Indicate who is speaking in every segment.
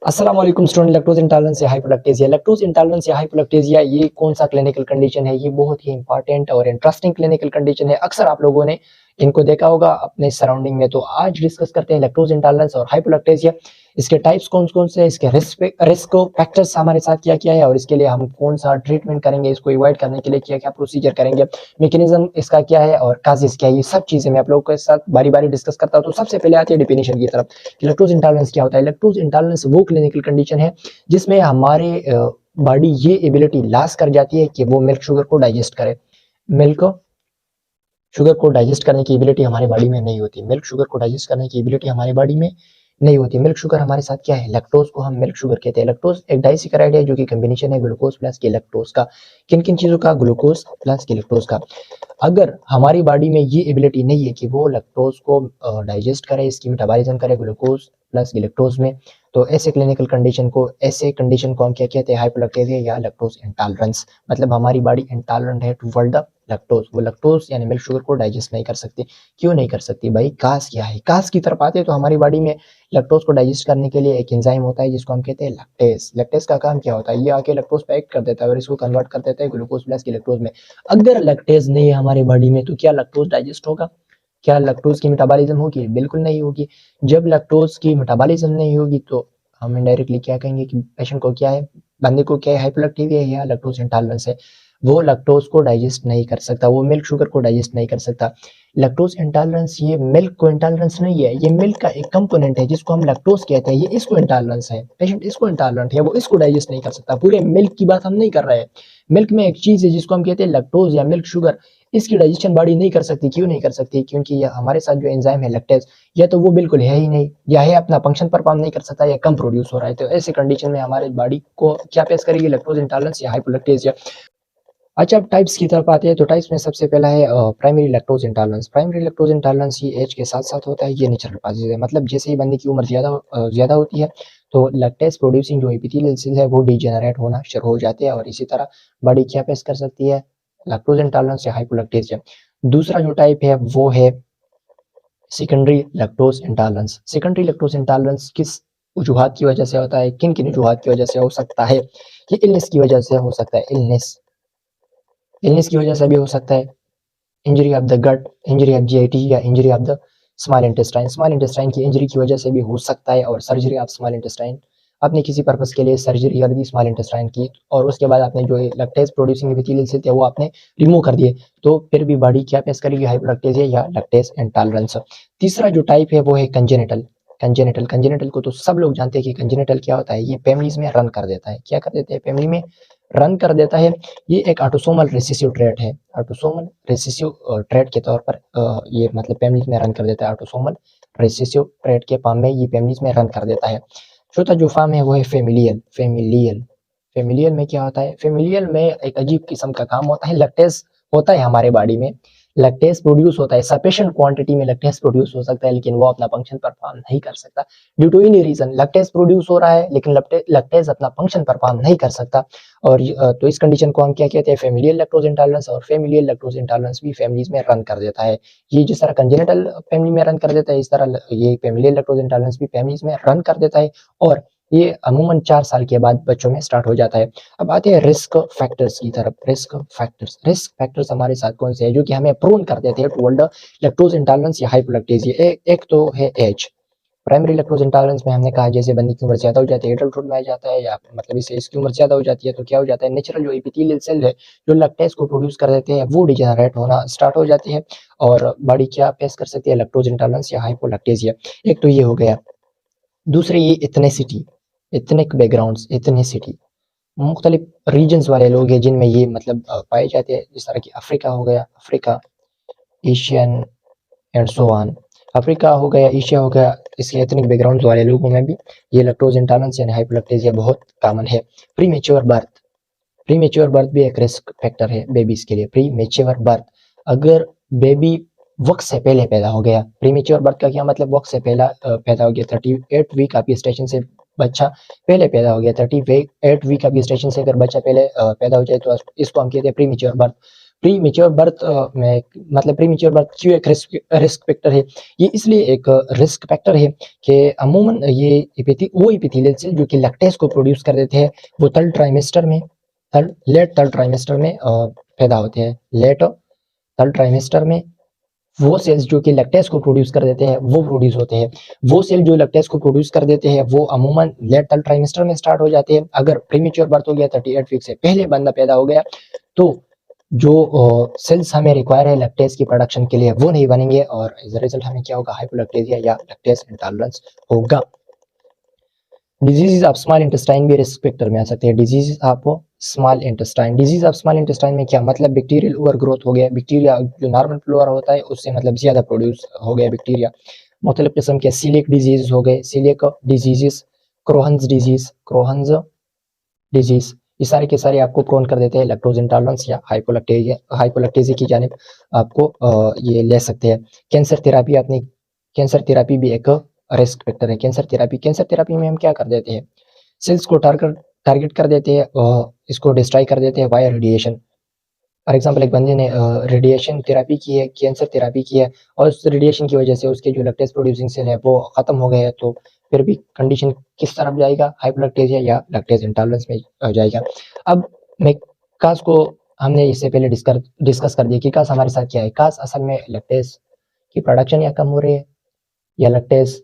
Speaker 1: अस्सलाम वालेकुम student. Lactose intolerance या हाइपोलैक्टेजिया, लैक्टोज इंटॉलरेंस या हाइपोलैक्टेजिया ये कौन सा क्लिनिकल कंडीशन है? ये बहुत ही इंपॉर्टेंट और इंटरेस्टिंग क्लिनिकल कंडीशन है। अक्सर आप लोगों ने इनको देखा होगा अपने सराउंडिंग में। तो आज डिस्कस करते हैं लैक्टोज इंटॉलरेंस और हाइपोलैक्टेजिया, इसके टाइप्स कौन कौन से, इसके रिस्क फैक्टर्स हमारे साथ क्या क्या है और इसके लिए हम कौन सा ट्रीटमेंट करेंगे, इसको अवॉइड करने के लिए क्या क्या प्रोसीजर करेंगे, मैकेनिज्म इसका क्या है और काजेस क्या है। ये सब चीजें मैं आप लोगों के साथ बारी बारी डिस्कस करता हूँ। तो सबसे पहले आती है डिफिनेशन की तरफ कि लैक्टोज इंटॉलरेंस क्या होता है। लैक्टोज इंटॉलरेंस वो क्लिनिकल कंडीशन है जिसमें हमारे बॉडी ये एबिलिटी लॉस कर जाती है कि वो मिल्क शुगर को डाइजेस्ट करे। मिल्क शुगर को डाइजेस्ट करने की एबिलिटी हमारे बॉडी में नहीं होती। मिल्क शुगर को डाइजेस्ट करने की एबिलिटी हमारे बॉडी में नहीं होती। मिल्क शुगर हमारे साथ क्या है? लैक्टोज को हम मिल्क शुगर कहते हैं। लैक्टोज एक डाइसैकेराइड है जो कि कॉम्बिनेशन है ग्लूकोज प्लस के लैक्टोज का। किन किन चीजों का? ग्लूकोज प्लस के लैक्टोज का। अगर हमारी बॉडी में ये एबिलिटी नहीं है कि वो लैक्टोज को डाइजेस्ट करे, इसकी मेटाबॉलिज्म करे ग्लूकोज प्लस गैलेक्टोज में, तो ऐसे कंडीशन को हम क्या कहते हैं? हाइपोलैक्टेजिया या लैक्टोज इंटॉलरेंस। मतलब हमारी बॉडी इंटॉलरेंट है टुवर्ड द लैक्टोज। वो लैक्टोज यानी मिल्क शुगर को डाइजेस्ट नहीं कर सकती। क्यों नहीं कर सकती भाई? कास क्या है? कास की तरफ आते हैं तो हमारी बॉडी में लैक्टोज को डाइजेस्ट करने के लिए एक एंजाइम होता है जिसको हम कहते हैं लैक्टेस। लैक्टेस का काम क्या होता है? ये आके लैक्टोज पे एक्ट कर देता है और इसको कन्वर्ट कर देता है ग्लूकोज प्लस गैलेक्टोज में। अगर लैक्टेज नहीं है हमारी बॉडी में तो क्या लैक्टोज डाइजेस्ट होगा? क्या लैक्टोज की मेटाबॉलिज्म होगी? बिल्कुल नहीं होगी। जब लैक्टोज की मेटाबॉलिज्म नहीं होगी तो हम इनडायरेक्टली क्या कहेंगे कि पेशेंट को क्या है, बंदे को क्या है? हाइपोलैक्टेमिया या लैक्टोज इंटॉलरेंस है। वो लैक्टोज को डाइजेस्ट नहीं कर सकता, वो मिल्क शुगर को डाइजेस्ट नहीं कर सकता। लैक्टोज इंटॉलरेंस ये मिल्क को इंटॉलरेंस नहीं है, ये मिल्क का एक कंपोनेंट है जिसको हम लैक्टोज कहते हैं। ये इसको इंटॉलरेंस है, पेशेंट इसको इंटॉलरेंट है, वो इसको डाइजेस्ट नहीं कर सकता। पूरे मिल्क की बात हम नहीं कर रहे हैं। मिल्क में एक चीज है जिसको हम कहते हैं लैक्टोज या मिल्क शुगर। इसकी डाइजेशन बॉडी नहीं कर सकती। क्यों नहीं कर सकती? क्योंकि ये हमारे साथ जो एंजाइम है लैक्टेज, या तो वो बिल्कुल है ही नहीं, या है अपना फंक्शन परफॉर्म नहीं कर सकता, या कम प्रोड्यूस हो रहा है। तो ऐसी कंडीशन में हमारे बॉडी को क्या फेस करेगी? लैक्टोज इंटॉलरेंस या हाइपोलैक्टेजिया। अच्छा, अब टाइप्स की तरफ आते हैं तो टाइप्स में सबसे पहला है primary lactose intolerance. Primary lactose intolerance ये एज के साथ साथ होता है, ये नेचुरल कॉजेज है। मतलब जैसे ही बंदे की उम्र ज्यादा होती है तो लैक्टेज प्रोड्यूसिंग जो एपिथेलियल सेल है वो डिजेनरेट होना शुरू हो जाते हैं और इसी तरह बॉडी क्या फेस कर सकती है? लैक्टोज इंटॉलरेंस या हाइपोलैक्टेजिया। दूसरा जो टाइप है वो है secondary lactose intolerance. Secondary lactose intolerance किस वजूहात की वजह से होता है? किन किन वजूहात की वजह से हो सकता है? ये इलनेस की वजह से हो सकता है। इलनेस की वजह से भी हो सकता है। Injury of the gut, injury of GIT या injury of the small intestine. Small intestine की इंजरी की वजह से भी हो सकता है। और सर्जरी ऑफ स्मॉल इंटेस्टाइन, आपने किसी पर्पस के लिए सर्जरी कर दी स्मॉल इंटेस्टाइन की और उसके बाद आपने जो लैक्टेज प्रोड्यूसिंग एपिथेलियल सेल थे वो आपने रिमूव कर दिए, तो फिर भी बॉडी क्या फेस करेगी? हाइपोलैक्टेजिया या लैक्टेज इंटॉलरेंस। तीसरा जो टाइप है वो है कंजेनिटल। कंजेनिटल को तो सब लोग जानते हैं कि कंजेनिटल क्या होता है। ये फैमिलीज में रन कर देता है। क्या कर देते हैं? फैमिली में रन कर देता है। ये एक ऑटोसोमल रिसेसिव ट्रेट है। ऑटोसोमल रिसेसिव ट्रेट के तौर पर ये मतलब फैमिलीज में रन कर देता है। ऑटोसोमल रिसेसिव ट्रेट के फॉर्म में ये फैमिलीज में रन कर देता है। चौथा जो फॉर्म है वो है फेमिलियल। फेमिलियल में क्या होता है? फेमिलियल में एक अजीब किस्म का काम होता है। लैक्टेज होता है हमारे बॉडी में, लैक्टेज प्रोड्यूस होता है, सफिशिएंट क्वांटिटी में लैक्टेज प्रोड्यूस हो सकता है, लेकिन वो अपना फंक्शन परफॉर्म नहीं कर सकता due to any reason. Lactase produce हो रहा है लेकिन लैक्टेज अपना फंक्शन परफॉर्म नहीं कर सकता। और तो इस कंडीशन को हम क्या कहते हैं? Familial lactose intolerance. और फेमिलियल लैक्टोज इंटॉलरेंस भी फैमिलीज में रन कर देता है। ये जिस तरह कंजेनिटल फैमिली में रन कर देता है, इस तरह ये फेमिलियल लैक्टोज इंटॉलरेंस भी फैमिलीज में रन कर देता है। और ये अमूमन 4 साल के बाद बच्चों में स्टार्ट हो जाता है। अब आते हैं रिस्क फैक्टर्स की तरफ। रिस्क फैक्टर्स हमारे साथ कौन से हैं जो कि हमें प्रोन कर देते हैं टुवर्ड लैक्टोज इंटॉलरेंस या हाइपोलैक्टेजिया? एक तो है एज। प्राइमरी लैक्टोज इंटॉलरेंस में हमने कहा जैसे बंदे की उम्र ज्यादा हो जाती है, एडल्टहुड में आ जाता है, या मतलब इससे इसकी उम्र ज्यादा हो जाती है तो क्या हो जाता है? नेचुरल जो एपिथेलियल सेल है जो लैक्टेज को प्रोड्यूस कर देते हैं वो डिजेनरेट होना स्टार्ट हो जाती है और बॉडी क्या फेस कर सकती है? लैक्टोज इंटॉलरेंस या हाइपोलैक्टेजिया। एक तो ये हो गया। दूसरे ये इथनिसिटी, इथनिक बैकग्राउंड्स, इथनिसिटी। मुख्तलिफ रीजन्स वाले लोग हैं जिनमें ये मतलब पाए जाते हैं, जिस तरह की अफ्रीका हो गया, Africa, Asian and so on. Africa हो गया, एशिया हो गया, इसके एथनिक बैकग्राउंड वाले लोगों में भी ये लैक्टोज इंटॉलरेंस यानी हाइपोलैक्टेजिया बहुत कॉमन है। प्री मेच्योर बर्थ भी एक रिस्क फैक्टर है बेबीज के लिए। प्री मेच्योर बर्थ, अगर बेबी वक्त से पहले पैदा हो गया। प्री मेच्योर बर्थ का क्या मतलब? वक्त से पहला पैदा हो गया। 38 वीक आपकी स्टेशन से बच्चा पहले पैदा हो गया। 38 वीक आपकी स्टेशन से अगर बच्चा पहले पैदा हो जाए तो इसको हम कहते हैं pre mature birth. Pre mature birth में मतलब प्री मेच्योर बर्थ क्यों एक रिस्क फैक्टर है? ये इसलिए एक रिस्क फैक्टर है कि अमूमन ये वो एपिथेलियल सेल जो कि लैक्टेज को प्रोड्यूस कर देते हैं वो लेट थर्ड ट्राइमेस्टर में पैदा होते हैं। लेट थर्ड ट्राइमेस्टर में वो सेल्स जो कि लैक्टेज को प्रोड्यूस कर देते हैं वो प्रोड्यूस होते हैं। वो सेल जो लैक्टेज को प्रोड्यूस कर देते हैं वो अमूमन लेट थर्ड ट्राइमेस्टर में स्टार्ट हो जाते हैं। अगर प्रीमेच्योर बर्थ हो गया 38 वीक से पहले बंदा पैदा हो गया तो जो सेल्स हमें रिक्वायर है लैक्टेज की प्रोडक्शन के लिए वो नहीं बनेंगे और एज अ रिजल्ट हमें क्या होगा? हाइपोलैक्टेजिया या लैक्टेज इंटॉलरेंस होगा। डिजीज ऑफ स्मॉल इंटेस्टाइन भी रिस्क फैक्टर में आ सकते हैं। Disease of small intestine, disease of small intestine में क्या मतलब? बैक्टीरियल ओवर ग्रोथ हो गया, बैक्टीरिया जो नॉर्मल फ्लोरा होता है उससे मतलब ज्यादा प्रोड्यूस हो गया बैक्टीरिया। मुख्तलिफ किस्म के सीलिक डिजीज हो गए, सीलिक डिजीजेस, क्रोहन्स डिजीज, ये सारे के सारे आपको प्रोन कर देते हैं लैक्टोज इंटॉलरेंस या हाइपोलैक्टेजिया की जानिब आपको ये ले सकते हैं। कैंसर थेरापी भी एक रिस्क फैक्टर है। कैंसर थेरापी में हम क्या कर देते हैं? सेल्स को टारगेट कर देते हैं और इसको डिस्ट्रॉय कर देते हैं वाया रेडिएशन। फॉर एग्जांपल एक बंदे ने रेडिएशन थेरापी की है, कैंसर थेरापी की है और उस रेडिएशन की वजह से उसके जो लैक्टेज प्रोड्यूसिंग सेल है वो खत्म हो गए हैं, तो फिर भी कंडीशन किस तरफ जाएगा? हाइपोलैक्टेजिया या लैक्टेज इंटॉलरेंस में जाएगा। अब मैं कास को हमने इससे पहले डिस्कस कर दिया कि कास हमारे साथ क्या है। कास असल में लैक्टेज की प्रोडक्शन या कम हो रही है या लैक्टेज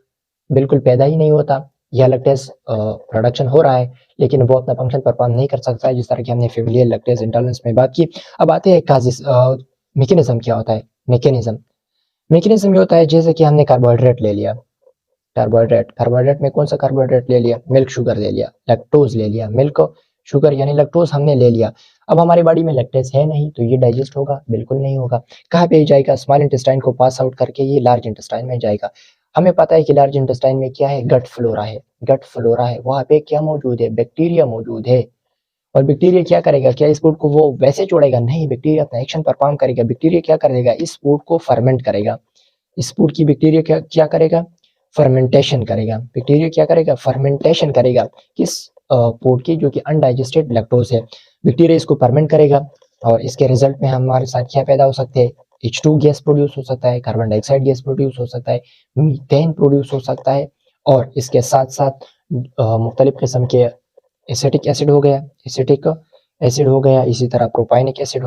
Speaker 1: बिल्कुल पैदा ही नहीं होता या लैक्टेज प्रोडक्शन हो रहा है लेकिन वो अपना फंक्शन परफॉर्म नहीं कर सकता है, जिस तरह की हमने फेमिलियल लैक्टेज इंटॉलरेंस में बात की। अब आते हैं काजिस मैकेनिज्म क्या होता है। मैकेनिज्म ये होता है जैसे कि हमने कार्बोहाइड्रेट ले लिया, कार्बोहाइड्रेट में कौन सा कार्बोहाइड्रेट ले लिया? मिल्क शुगर ले लिया, लैक्टोज ले लिया, मिल्क शुगर यानी लैक्टोज हमने ले लिया। अब हमारी बॉडी में लैक्टेज है नहीं तो ये डाइजेस्ट होगा? बिल्कुल नहीं होगा। कहाँ पे जाएगा? स्मॉल इंटेस्टाइन को पास आउट करके ये लार्ज इंटेस्टाइन में जाएगा। हमें पता है कि लार्ज इंटेस्टाइन में क्या है? गट फ्लोरा है, वहाँ पे क्या मौजूद है? बैक्टीरिया मौजूद है। और बैक्टीरिया क्या करेगा? क्या इस फूड को वो वैसे छोड़ेगा? नहीं, बैक्टीरिया अपना एक्शन परफॉर्म करेगा। बैक्टीरिया क्या करेगा? इस फूड को फर्मेंट करेगा। इस फूड की बैक्टीरिया क्या करेगा? फर्मेंटेशन करेगा। बैक्टीरिया क्या करेगा? फर्मेंटेशन करेगा। किस फूड की? जो कि अनडाइजेस्टेड लैक्टोज है। बैक्टीरिया इसको फर्मेंट करेगा और इसके रिजल्ट में हमारे साथ क्या पैदा हो सकते हैं? H2 गैस प्रोड्यूस हो सकता है, कार्बन डाइऑक्साइड गैस प्रोड्यूस हो सकता है, मीथेन प्रोड्यूस हो सकता है और इसके साथ साथ मुख्तलिफ किस्म के एसिटिक एसिड हो गया, इसी तरह प्रोपाइनिक एसिड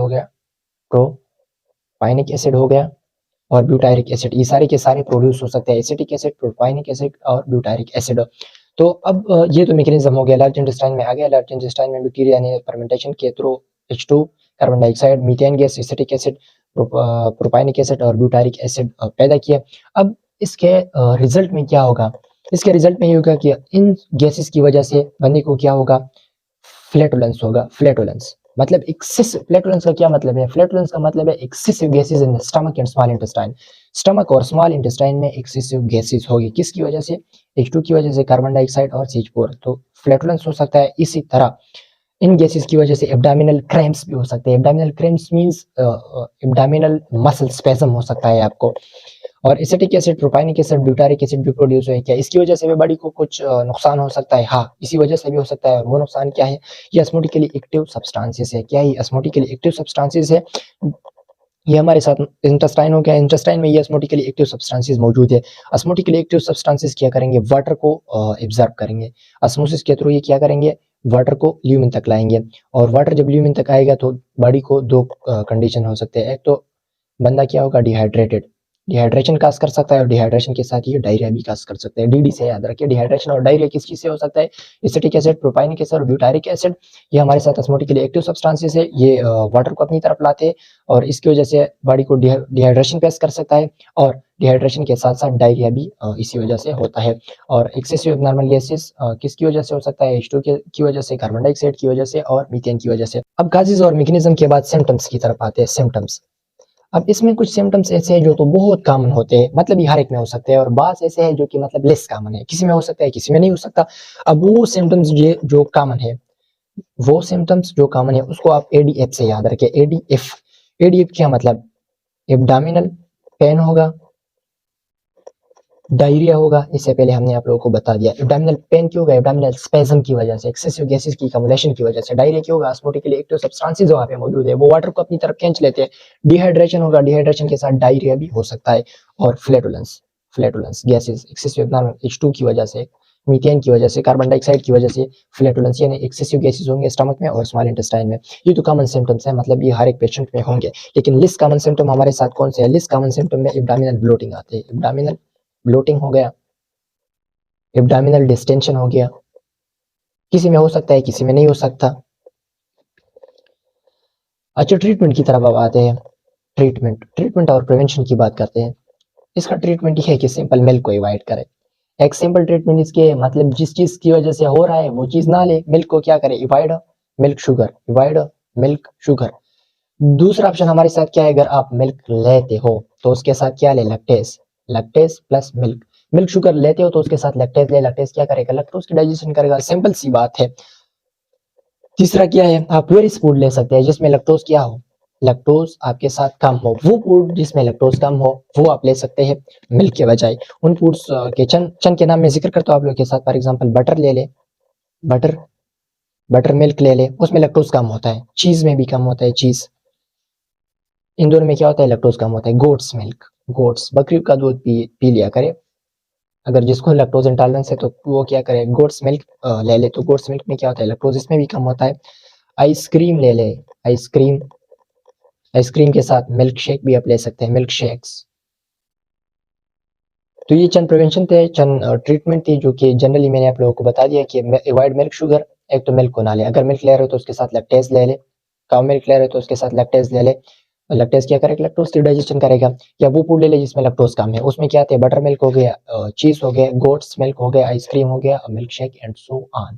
Speaker 1: हो गया और ब्यूटायरिक एसिड, ये सारे के सारे प्रोड्यूस हो सकते हैं। एसिटिक एसिड, प्रोपाइनिक एसिड और ब्यूटायरिक एसिड। तो अब ये तो मैकेनिज्म हो गया। लार्ज इंटेस्टाइन में आ गया। लार्ज इंटेस्टाइन में बैक्टीरिया ने फर्मेंटेशन के through H2, carbon dioxide, methane gas, acetic acid, propionic acid और ब्यूटायरिक एसिड पैदा किया। अब इसके रिजल्ट में क्या होगा? इसके रिजल्ट में ये होगा कि इन गैसेस की वजह से बंदे को क्या होगा? फ्लैटुलेंस होगा। फ्लैटुलेंस मतलब एक्सेसिव। फ्लैटुलेंस का क्या मतलब है? फ्लैटुलेंस का मतलब है excessive gases in the stomach and small intestine. Stomach और स्मॉल इंटेस्टाइन में एक्सेसिव गैसेस होगी। किसकी वजह से? H2 की वजह से, कार्बन डाइऑक्साइड और CH4। तो फ्लैटुलेंस हो सकता है। इसी तरह इन गैसेस की वजह से एब्डोमिनल क्रैम्प्स भी हो सकते हैं। Abdominal cramps means abdominal muscle spasm हो सकता है आपको। और acetic acid, propionic acid, butyric acid भी प्रोड्यूस हुए। क्या इसकी वजह से भी बॉडी को कुछ नुकसान हो सकता है? हाँ, इसी वजह से भी हो सकता है। वो नुकसान क्या है? ये ऑस्मोटिकली एक्टिव सब्सटेंसेस है। क्या ये ऑस्मोटिकली एक्टिव सब्सटेंसेस है? ये हमारे साथ इंटेस्टाइन हो गया। इंटेस्टाइन में ये ऑस्मोटिकली एक्टिव सब्सटेंसेस मौजूद है। ऑस्मोटिकली एक्टिव सब्सटेंसेस क्या करेंगे? वाटर को एब्जॉर्ब करेंगे। ऑस्मोसिस के थ्रू ये क्या करेंगे? वाटर को ल्यूमेन तक लाएंगे और वाटर जब ल्यूमेन तक आएगा तो बॉडी को दो कंडीशन हो सकते हैं। एक तो बंदा क्या होगा? डिहाइड्रेटेड, डिहाइड्रेशन काज कर सकता है और डिहाइड्रेशन के साथ ये डायरिया भी काज कर सकते हैं। DD से याद रखिए। डिहाइड्रेशन और डायरिया किस चीज से हो सकता है? एसिटिक एसिड, प्रोपाइनिक एसिड और ब्यूटारिक एसिड, ये हमारे साथ ऑस्मोटिकली एक्टिव सब्सटेंसेस है। ये वाटर को अपनी तरफ लाते हैं और इसकी वजह से बॉडी को डिहाइड्रेशन फेस कर सकता है और डिहाइड्रेशन के साथ साथ डायरिया भी इसी वजह से होता है। और एक्सेसिव एब्नॉर्मल गैसेस किसकी वजह से हो सकता है? H2 की वजह से, कार्बन डाइऑक्साइड की वजह से और मीथेन की वजह से। अब काजेज और मैकेनिज्म के बाद सिम्टम्स की तरफ आते हैं। सिम्टम्स, अब इसमें कुछ सिम्टम्स ऐसे हैं जो तो बहुत कॉमन होते हैं, मतलब ये हर एक में हो सकते हैं और बात ऐसे है जो कि मतलब लेस कॉमन है। किसी में हो सकता है, किसी में नहीं हो सकता। अब वो सिम्टम्स जो कॉमन है, वो सिम्टम्स जो कॉमन है उसको आप ADF से याद रखें। ADF क्या मतलब? एब्डोमिनल पेन होगा, डायरिया होगा, इससे पहले हमने आप लोगों को बता दिया। एब्डोमिनल पेन क्यों होगा? एब्डोमिनल स्पेज्म की वजह से, एक्सेसिव गैसेस की कम्युलेशन की वजह से। डायरिया क्यों होगा? ऑस्मोटिकली एक्टिव सब्सटेंसेस वहां पे मौजूद है, वो वाटर को अपनी तरफ खींच लेते हैं। डिहाइड्रेशन होगा, डिहाइड्रेशन के साथ डायरिया भी हो सकता है। और flatulence, flatulence gases excessive abdominal H2 की वजह से, मीथेन की वजह से, कार्बन डाइऑक्साइड की वजह से फ्लैटुलेंस यानी एक्सेसिव गैसेस होंगे स्टमक में और स्मॉल इंटेस्टाइन में। ये तो कॉमन सिम्टम्स है, मतलब ये हर एक पेशेंट में होंगे। लेकिन लिस्ट कॉमन सिम्टम हमारे साथ कौन से है? लिस्ट कॉमन सिम्टम में एब्डोमिनल ब्लोटिंग आते हैं। एब्डोमिनल ब्लोटिंग हो गया, एब्डोमिनल डिस्टेंशन हो गया, किसी में हो सकता है किसी में नहीं हो सकता। अच्छा, ट्रीटमेंट की तरफ अब आते हैं। ट्रीटमेंट और प्रिवेंशन की बात करते हैं। इसका ट्रीटमेंट ये है कि सिंपल मिल्क को अवॉइड करें। एक सिंपल ट्रीटमेंट इसके मतलब जिस चीज की वजह से हो रहा है वो चीज ना ले, मिल्क को क्या करे? Avoid milk sugar, avoid milk sugar. दूसरा ऑप्शन हमारे साथ क्या है? अगर आप मिल्क लेते हो तो उसके साथ क्या ले? Lactase, lactase plus milk. Milk sugar लेते हो तो उसके साथ लैक्टेज ले, लैक्टेज क्या करेगा? लैक्टोज की डाइजेशन करेगा, सिंपल सी बात है। तीसरा क्या है? आप वेरिस फूड ले सकते हैं जिसमें लैक्टोज क्या हो? लैक्टोज आपके साथ कम हो। वो फूड जिसमें लैक्टोज कम हो वो आप ले सकते हैं मिल्क के बजाय। उन फूड्स के चंद चंद के नाम में जिक्र करता हूं आप लोगों के साथ। फॉर एग्जांपल बटर ले ले, बटर, बटर मिल्क ले ले, उसमें लैक्टोज कम होता है। चीज में भी कम होता है, चीज। इन दोनों में क्या होता है? लैक्टोज कम होता है। गोट्स मिल्क, गोट्स, बकरी का दूध पी लिया करे। अगर जिसको लैक्टोज इंटॉलरेंस है तो वो क्या करे? गोट्स मिल्क ले ले। तो गोट्स मिल्क में क्या होता है? लैक्टोज इसमें भी कम होता है। आइसक्रीम ले ले, आइसक्रीम, आइसक्रीम के साथ मिल्क शेक भी आप ले सकते हैं, मिल्क शेक्स। तो ये चंद प्रिवेंशन थे, चंद ट्रीटमेंट थी जो कि जनरली मैंने आप लोगों को बता दिया कि अवॉइड मिल्क शुगर। एक तो मिल्क को ना ले, अगर मिल्क ले रहे हो तो उसके साथ लैक्टेज ले ले। काउ मिल्क ले रहे हो तो उसके साथ लैक्टेज ले ले। लैक्टेज क्या करेगा? लैक्टोज की डाइजेशन करेगा। या वो फूड ले ले जिसमें लैक्टोज कम है। उसमें क्या आते हैं? बटर मिल्क हो गया, चीज हो गया, गोट्स मिल्क हो गया, आइसक्रीम हो गया, milk shake and so on.